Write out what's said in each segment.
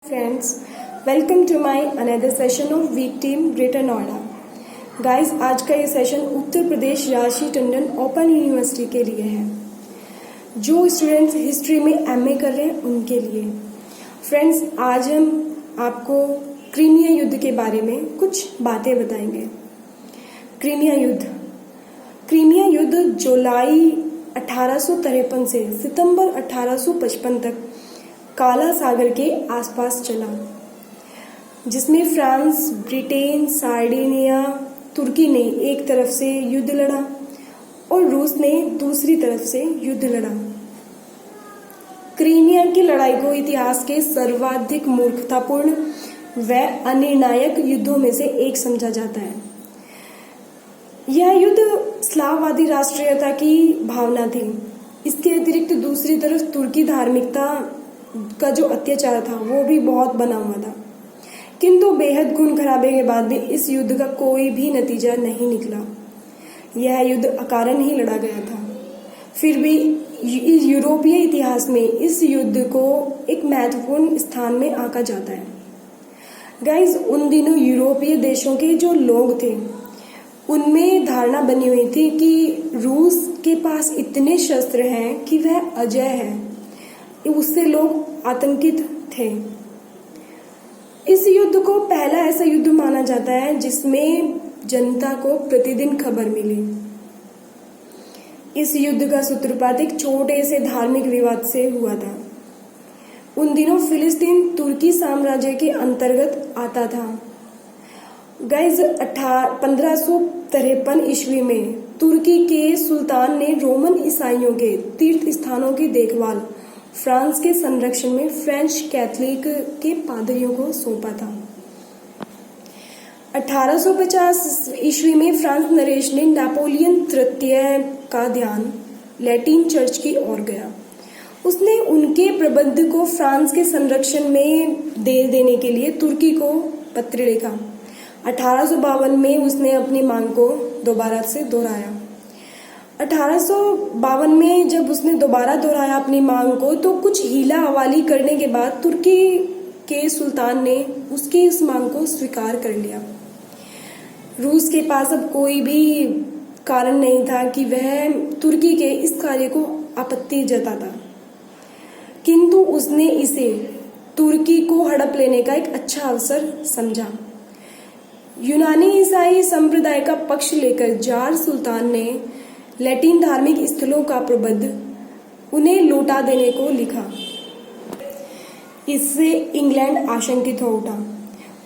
Friends, welcome to my another session of week team greater Noida. Guys, आज का ये session Uttar Pradesh Rajarshi Tandon open university के लिए है। जो स्टूडेंट्स हिस्ट्री में एमए कर रहे हैं उनके लिए। फ्रेंड्स, आज हम आपको क्रीमिया युद्ध के बारे में कुछ बातें बताएंगे। क्रीमिया युद्ध जुलाई 1853 से सितंबर 1855 तक काला सागर के आसपास चला, जिसमें फ्रांस, ब्रिटेन, सार्डिनिया, तुर्की ने एक तरफ से युद्ध लड़ा और रूस ने दूसरी तरफ से युद्ध लड़ा। क्रीमिया की लड़ाई को इतिहास के सर्वाधिक मूर्खतापूर्ण व अनिर्णायक युद्धों में से एक समझा जाता है। यह युद्ध स्लाववादी राष्ट्रीयता की भावना थी। इसके अतिरिक्त दूसरी तरफ तुर्की धार्मिकता का जो अत्याचार था वो भी बहुत बना हुआ था। किंतु बेहद खून खराबे के बाद भी इस युद्ध का कोई भी नतीजा नहीं निकला। यह युद्ध अकारण ही लड़ा गया था। फिर भी यूरोपीय इतिहास में इस युद्ध को एक महत्वपूर्ण स्थान में आंका जाता है। गाइस, उन दिनों यूरोपीय देशों के जो लोग थे उनमें धारणा बनी हुई थी कि रूस के पास इतने शस्त्र हैं कि वह अजेय है। उससे लोग आतंकित थे। इस युद्ध को पहला ऐसा युद्ध माना जाता है जिसमें जनता को प्रतिदिन खबर मिली। इस युद्ध का सूत्रपात एक छोटे से धार्मिक विवाद से हुआ था। उन दिनों फिलिस्तीन तुर्की साम्राज्य के अंतर्गत आता था। गाइस, 1553 ईस्वी में तुर्की के सुल्तान ने रोमन ईसाइयों के तीर्थ स्थानों की देखभाल फ्रांस के संरक्षण में फ्रेंच कैथोलिक के पादरियों को सौंपा था। 1850 ईस्वी में फ्रांस नरेश ने नेपोलियन तृतीय का ध्यान लैटिन चर्च की ओर गया। उसने उनके प्रबंध को फ्रांस के संरक्षण में दे देने के लिए तुर्की को पत्र लिखा। 1852 में उसने अपनी मांग को दोबारा से दोहराया। 1852 में जब उसने दोबारा दोहराया अपनी मांग को, तो कुछ हीला हवाली करने के बाद तुर्की के सुल्तान ने उसकी इस मांग को स्वीकार कर लिया। रूस के पास अब कोई भी कारण नहीं था कि वह तुर्की के इस कार्य को आपत्ति जताता, किंतु उसने इसे तुर्की को हड़प लेने का एक अच्छा अवसर समझा। यूनानी ईसाई संप्रदाय का पक्ष लेकर जार सुल्तान ने लैटिन धार्मिक स्थलों का प्रबंध उन्हें लौटा देने को लिखा। इससे इंग्लैंड आशंकित हो उठा।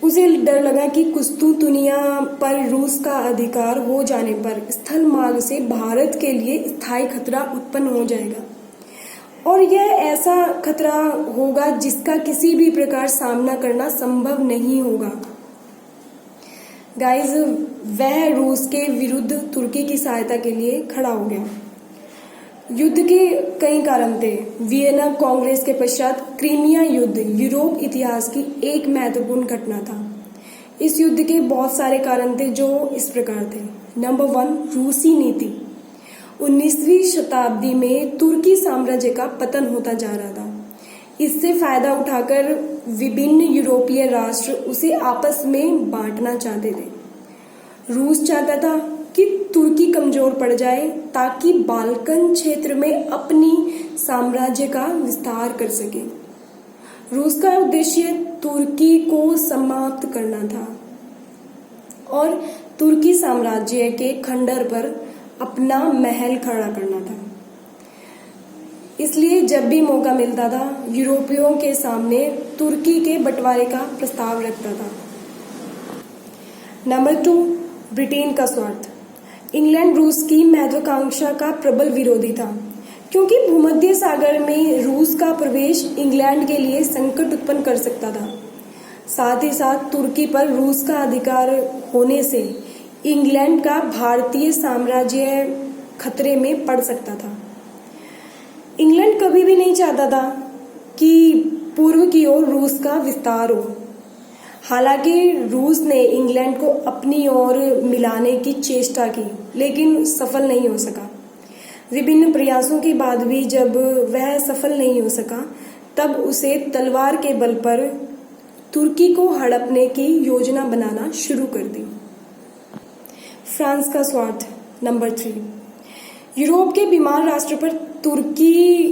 उसे डर लगा कि कुस्तुंतुनिया पर रूस का अधिकार हो जाने पर स्थल मार्ग से भारत के लिए स्थायी खतरा उत्पन्न हो जाएगा, और यह ऐसा खतरा होगा जिसका किसी भी प्रकार सामना करना संभव नहीं होगा। गाइस, वह रूस के विरुद्ध तुर्की की सहायता के लिए खड़ा हो गया। युद्ध के कई कारण थे। वियना कांग्रेस के पश्चात क्रीमिया युद्ध यूरोप इतिहास की एक महत्वपूर्ण घटना था। इस युद्ध के बहुत सारे कारण थे जो इस प्रकार थे। नंबर 1, रूसी नीति। 19वीं शताब्दी में तुर्की साम्राज्य का पतन होता जा रहा था। इससे फायदा उठाकर विभिन्न यूरोपीय राष्ट्र उसे आपस में बांटना चाहते थे। रूस चाहता था कि तुर्की कमजोर पड़ जाए ताकि बाल्कन क्षेत्र में अपनी साम्राज्य का विस्तार कर सके। रूस का उद्देश्य तुर्की को समाप्त करना था और तुर्की साम्राज्य के खंडर पर अपना महल खड़ा करना था। इसलिए जब भी मौका मिलता था यूरोपियों के सामने तुर्की के बंटवारे का प्रस्ताव रखता था। नंबर 2, ब्रिटेन का स्वार्थ। इंग्लैंड रूस की महत्वाकांक्षा का प्रबल विरोधी था, क्योंकि भूमध्य सागर में रूस का प्रवेश इंग्लैंड के लिए संकट उत्पन्न कर सकता था। साथ ही साथ तुर्की पर रूस का अधिकार होने से इंग्लैंड का भारतीय साम्राज्य खतरे में पड़ सकता था। इंग्लैंड कभी भी नहीं चाहता था कि पूर्व की ओर रूस का विस्तार हो। हालांकि रूस ने इंग्लैंड को अपनी ओर मिलाने की चेष्टा की, लेकिन सफल नहीं हो सका। विभिन्न प्रयासों के बाद भी जब वह सफल नहीं हो सका, तब उसे तलवार के बल पर तुर्की को हड़पने की योजना बनाना शुरू कर दी। फ्रांस का स्वार्थ नंबर 3। यूरोप के बीमार राष्ट्र पर तुर्की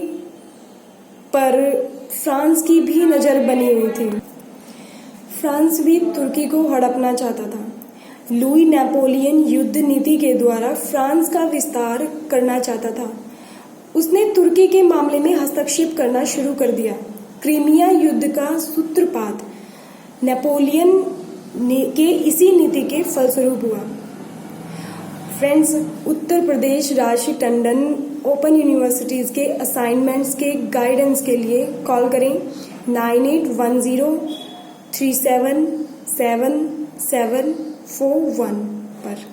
पर फ्रांस की भी नज़र बनी हुई थी। फ्रांस भी तुर्की को हड़पना चाहता था। लुई नेपोलियन युद्ध नीति के द्वारा फ्रांस का विस्तार करना चाहता था। उसने तुर्की के मामले में हस्तक्षेप करना शुरू कर दिया। क्रीमिया युद्ध का सूत्रपात नेपोलियन के इसी नीति के फलस्वरूप हुआ। फ्रेंड्स, उत्तर प्रदेश राशि टंडन ओपन यूनिवर्सिटीज़ के असाइनमेंट्स के गाइडेंस के लिए कॉल करें 9810377741 पर।